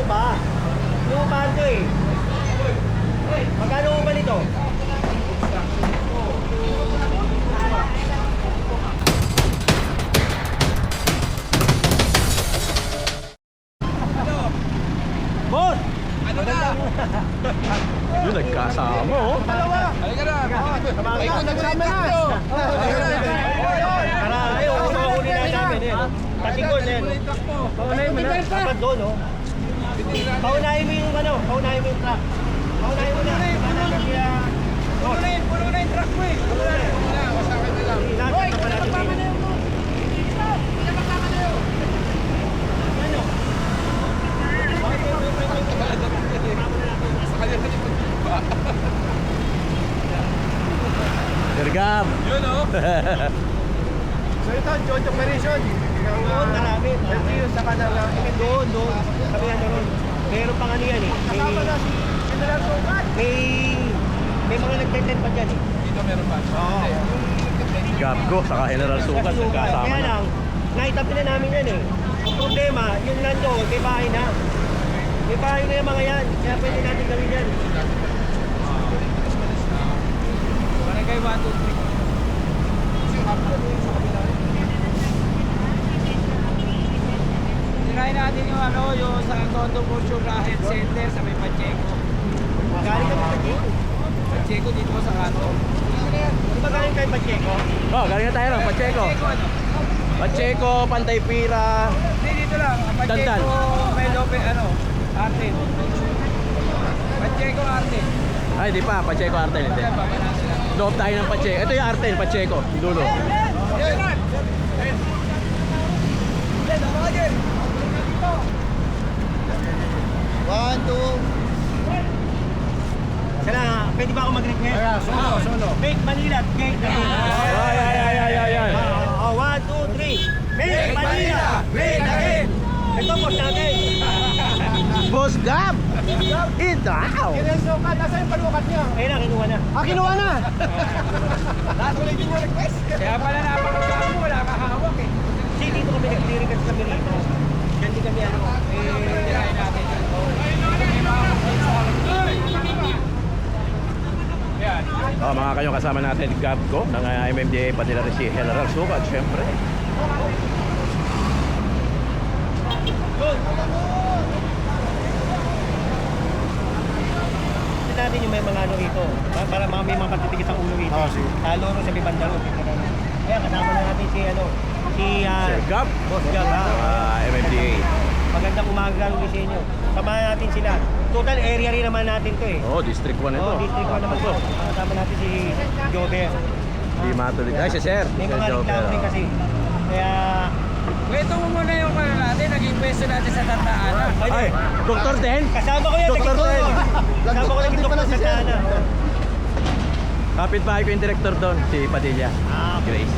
lupa. Lupa ito eh. Magkano ba nito? Boss! Ano na? Yun, nagkasama oh. Halika na. Ay, kung nagsama na. Tara, ayun, mahuli na namin eh. Patikol na yan. Paunahin mo na. Dapat doon oh. Paunahin mo yung ano, paunahin mo yung truck. Paunahin mo na. Puno na yung truck mo eh. Puno na. Masakin na lang. Hoy, magpapama na yung mo. Magpapama na yung. Ano? Sa kanya na yung pagkiba. Sirgab. Yun oh. So ito, Joint Operation. Doon, marami. LGU sa kanila. Doon. Sabi nga doon. Meron pang ano yan eh. Kasama na si General Sokat. May mga nag-detent pa dyan eh. Dito meron pa. Oo. Gabgo, saka General Sukat, nagkasama Kaya na. lang, naitapi na namin yan eh. Ang problema, yung nandoon, may bahay na. May bahay na yung mga yan. Kaya pwede natin gawin yan. Barangay 1, 2, 3. Tirahin natin yung ano, yung sa Tondo Culture Health Center sa may Pacheco. Galing kami sa Pacheco. Pacheco dito sa kanto. Di ba galing kayo Pacheco? Oh, galing na tayo lang, Pacheco. Pacheco ano? Pacheco, Pantay Pira. Hindi, dito lang. Pacheco, Dandan. may Lope, ano, Artin. Pacheco, Artin. Ay, di pa, Pacheco Artel, hindi. Yan, baba natin lang. Loob tayo ng Pacheco. Ito yung Artel, Pacheco, dulo. One, two. Sana, pwede ba ako mag-request? Solo. Make Manila, Gate again. Ay. One, two, three. Make Manila, Gate again. Ito, boss natin. Boss Gab! Itaw! General Sokat, nasa yung panukat niya? Ayun na, kinuha na. Kinuha na! Lahat ulit yung request. Kaya pala napakagamo, wala kahawak eh. Kasi dito kami nag-clearing kasi kami rito. Diyan din kami ano. Tirahin natin. Yan. Oh, mga kayong kasama natin, Gabgo, ng MMDA, pati na rin si General Sukat, syempre. Tignan natin yung may mga ano rito. Para may mga patitigis ang ulo rito. Lalo rin sa Bibanda ron. Kaya kasama na natin si ano. Si Sir Gab, Boss Gab ha. MMDA. Magandang umaga rin sa inyo. Samahan natin sila. Total area rin naman natin to eh. Oh, District 1 ito. Oo, District 1 naman to. Kasama natin si Jover. Di matuloy. Ay, si Sir. May Sir mga Joker. reklamo rin kasi. Kaya... Ito mo muna yung ano natin, naging pwesto natin sa Tantaanan. Ay, Dr. Den. Kasama ko yan. Dr. naging Den. Kasama ko naging doktor sa Tana. Kapit-bahay ko yung director doon, si Padilla. Grace.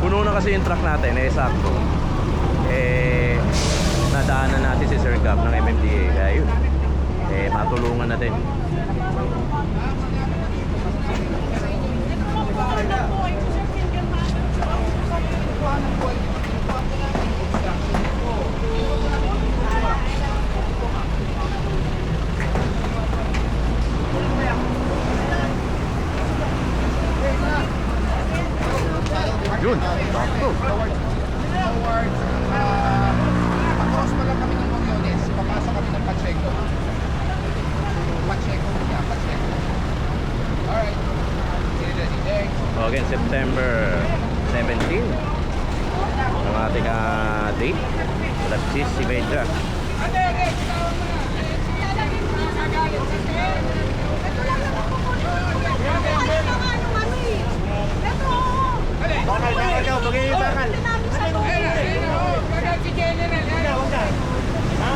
Puno na kasi yung truck natin, eh sakto. Nadaanan natin si Sir Gab ng MMDA. Kaya yun, matulungan natin. Yun, sakto. Pagkos pa lang kami ng Mongyones, papasok kami ng Pacheco. Pacheco. Alright. Ready, thanks. Okay, September 17 ang ating date. Alas 6:30. Bakal, bagay yung bakal. Si General. Huwag na. Ha?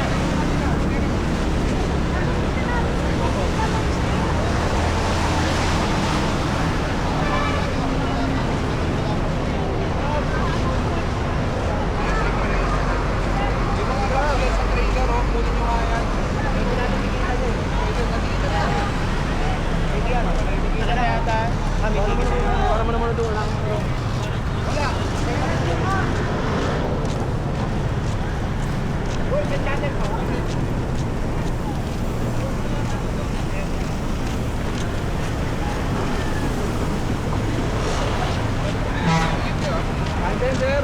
Sa trailer, kunin nyo nga yan. Hindi na yata. doon lang. Wala. Uy, may channel pa. Andyan, sir.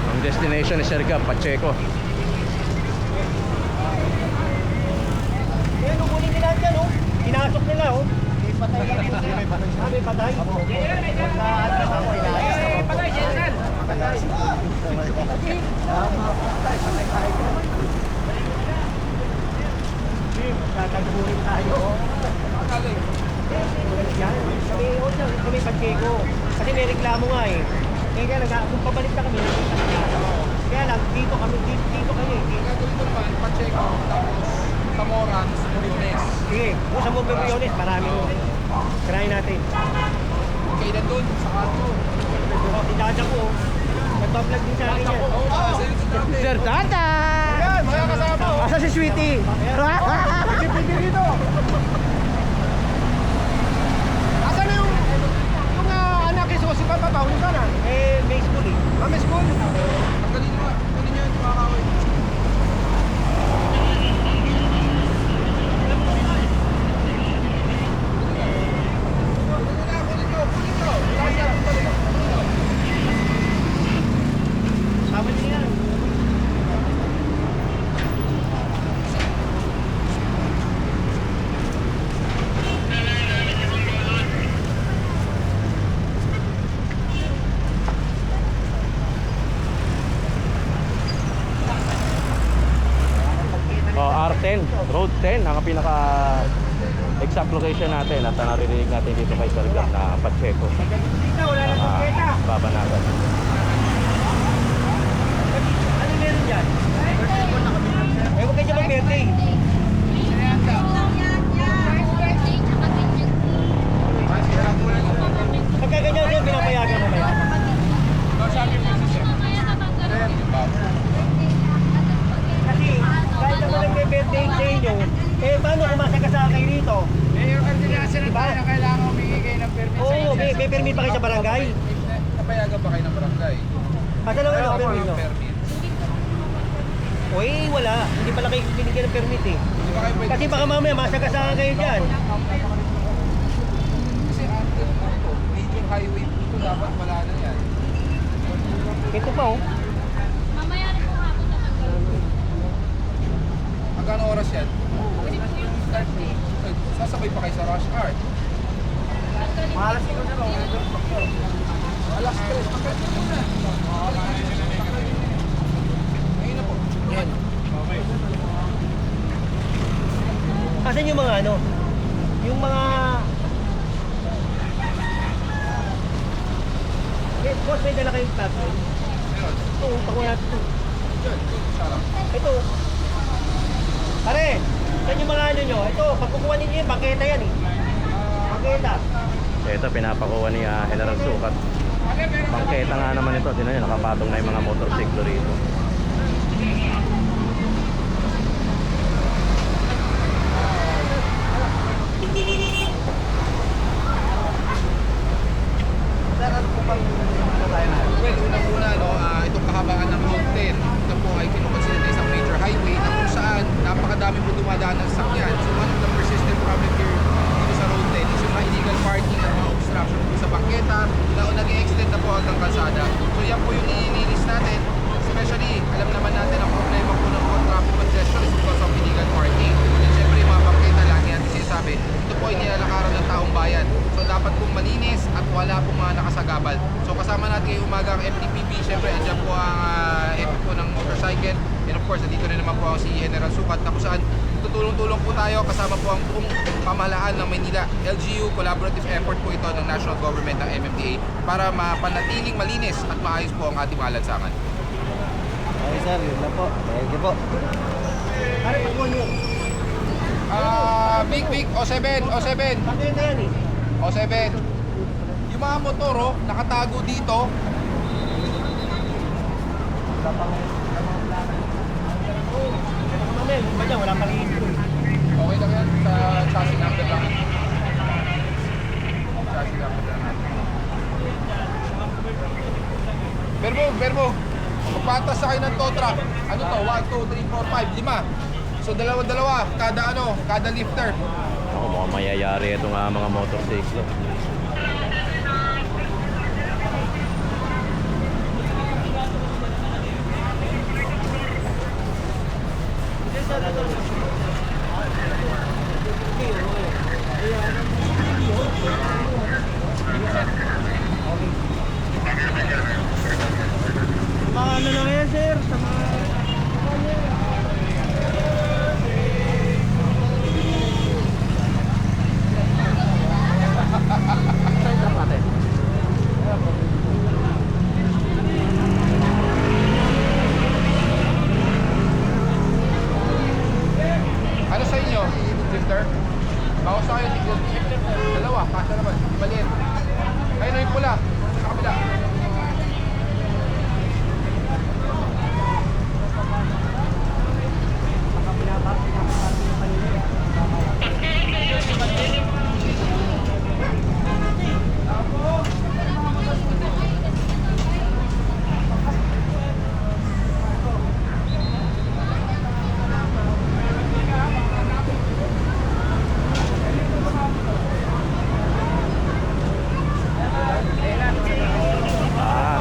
Ang destination ni Sir Gab, Pacheco. Ayan, kukunin nila dyan, oh. Pinasok nila, oh. May patay lang po sila. Ah, may patay? Pagka atas ako, inaayos na po. Patay, Jensen! Patay. Tatagurin tayo. Yan, kami Pacheco. Kasi may reklamo nga eh. Kaya kung pabalik na kami, kaya lang, dito kami. Dito naman, Pacheco, tapos Zamora, Moriones. Sige, kung sa mga Briones, marami mo. Try natin. Okay na dun, sa kanto. Si Dada ko, nagpa-vlog din sa akin yan. Oo, sa YouTube natin. Sir Tata! Yan, mga kasama. Asa si Sweetie? Pwede dito. Asan na yung anak ni Sosi pa huli ka na? Eh, may school eh. May school? Pagkalin mo, pagkalin nyo yung makakawin. Tama din yan. R10, Road 10, ang pinaka exact location natin at naririnig natin dito kay Sir Gab na Pacheco. Dito, wala na kongketa. Babanagan. Ano meron dyan? Eh, huwag kayo mag-birthday. Pagka ganyan din, pinapayagan mo kaya? Kasi, kahit naman nag-birthday sa inyo, eh, paano kung masakasama kayo rito? Eh, yung ordinasyon na Diba? tayo na kailangan humingi kayo ng permit sa Oo, may permit pa kayo sa barangay. Napayagan ba kayo ng barangay? Asa lang ano, permit nyo? Permit. Uy, wala. Hindi pala kayo binigyan ng permit eh. Hindi ba kayo pwede? Kasi baka mamaya masakasama kayo dyan. Kasi after ito, major highway dito, dapat wala na yan. Ito pa oh. Mamaya rin po ako naman. Hanggang oras yan? Sasabay pa kayo sa rush hour. Malas ikaw na lang. Alas 3, pagkat na muna. Ngayon na po. Yan. Asan yung mga ano? Yung mga... Eh, boss, may dala kayong tatlo. Ito, pakuha natin ito. Ito. Pare, yan yung mga ano nyo. Ito, pagkukuha ninyo yun, bangketa yan eh. Bangketa. Ito, pinapakuha ni General Sukat. Bangketa nga naman ito. Tinan nyo, nakapatong na yung mga motorsiklo rito. Well, unang-una, no, itong kahabaan ng Road 10, ito po ay kinukonsider na isang major highway na kung saan napakadami po dumadaan ng sakyan. So one of the persistent problem here dito sa Road 10 is yung mga illegal parking at mga obstruction po sa bangketa na nag-extend na po hanggang kalsada. So yan po yung nilinis natin. Especially, alam naman natin ang problema po ng traffic congestion is because of illegal parking. And syempre, yung mga bangketa, lagi natin sinasabi, ito po ay nilalakaran ng taong bayan. So dapat pong malinis at wala pong mga nakasagabal. So kasama natin ngayong umaga ang FTPB, syempre andyan po ang FP po ng motorcycle. And of course, nandito rin naman po ako si General Sukat na kung saan tutulong-tulong po tayo kasama po ang buong pamahalaan ng Maynila. LGU, collaborative effort po ito ng national government ng MMDA para mapanatiling malinis at maayos po ang ating malansangan. Okay sir, yun lang po. Thank you po. Pare, pagkuha nyo. Big, O7. Bangketa yan eh. O7. Yung mga motor, oh, nakatago dito. Mamel, ba dyan? Wala pang intro. Okay lang yan sa chassis number lang. Chassis number lang. Verbo. Magpatas sa kayo ng tow truck. Ano to? 1, 2, 3, 4, 5, 5. So dalawa-dalawa, kada lifter. Ako, mukhang mayayari itong mga motorcycle. Mga ano lang yan, sir? Sa mga... Ano sa inyo? Lifter? Bawas sa kayo, tigil. Dalawa, kasya naman. Maliit. Ayun yung pula. Sa kabila.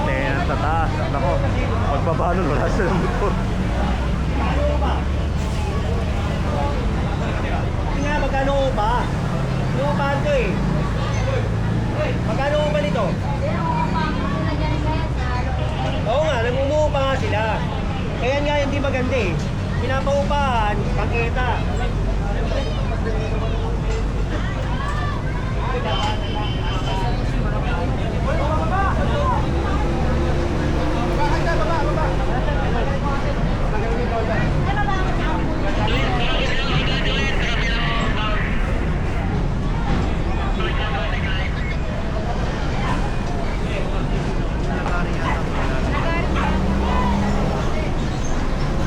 Tenant sa taas. Nako, pagbaba nun, wala silang motor. Nga, magkano upa? Yung upahan ko eh. Magkano upa nito? Oo nga, nag-umuupa nga sila. Kaya nga hindi maganda eh. Pinapaupahan, pangkita.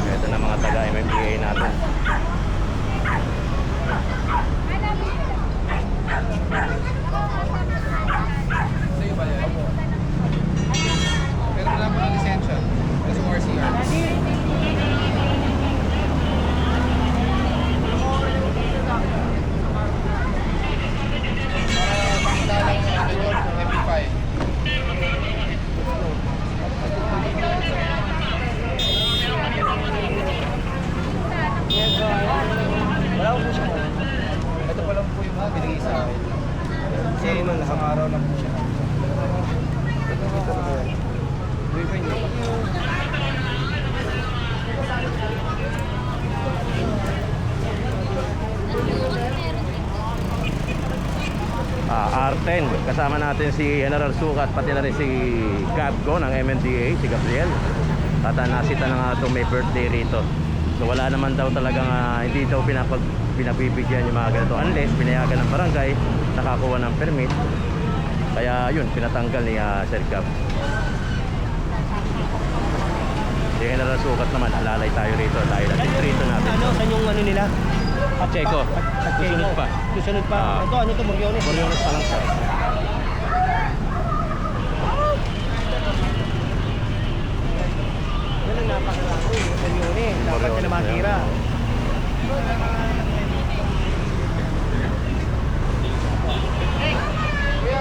Ito na mga taga MMDA natin. Sa'yo ba yan? Pero wala mo ng lisensya. Kasi RCR. Pangdalang ano yun, MP5. Wala ko po siya. Ito pa lang po yung binigay sa akin. Kasi nung isang araw lang po siya. R10, kasama natin si General Sukat, pati na rin si Gabgo ng MMDA, si Gabriel. At nasita na nga itong may birthday rito. So wala naman daw talagang hindi daw pinabibigyan yung mga ganito unless pinayagan ng barangay, nakakuha ng permit. Kaya yun, pinatanggal ni Sir Gab. Si General Sukat naman, alalay tayo rito dahil ang distrito natin. Ano, saan yung ano nila? Pacheco, susunod pa. Susunod pa. Ah. Ito, ano to, Moriones? Moriones pa lang siya. Yan ang napakalaki. Moriones. Dapat sila matira.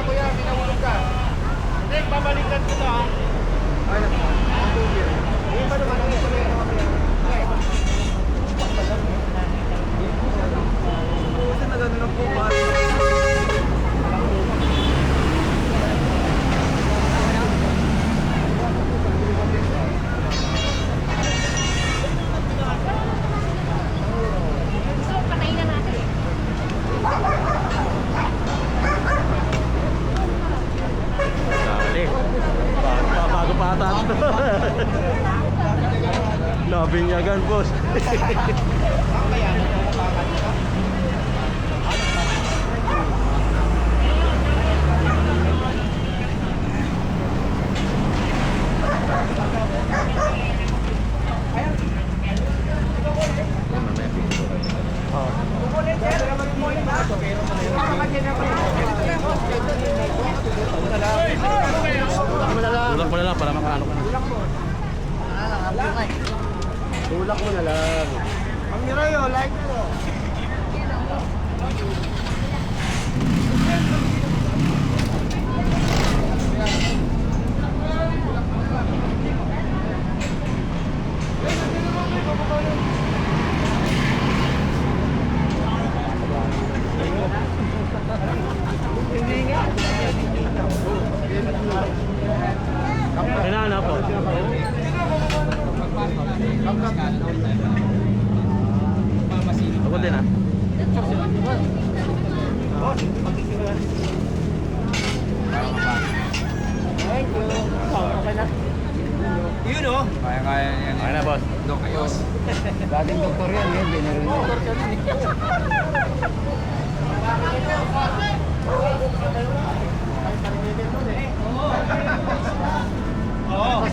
Kuya, pinahulog ka. Hindi, babalikan ko to ha. Hindi pa naman ang isa na yung mga So, patayin na natin. Dali. Bago pa ata. Nabinyagan, boss. Tulak mo na lang. Ang nirayo, like mo. Kailangan na po. Ako din ah. Thank you. Okay na. Yun oh. Kaya-kaya yan. Okay na boss. Dok Ayos. Dating doktor yan, yan. Doktor ka rin. Oo.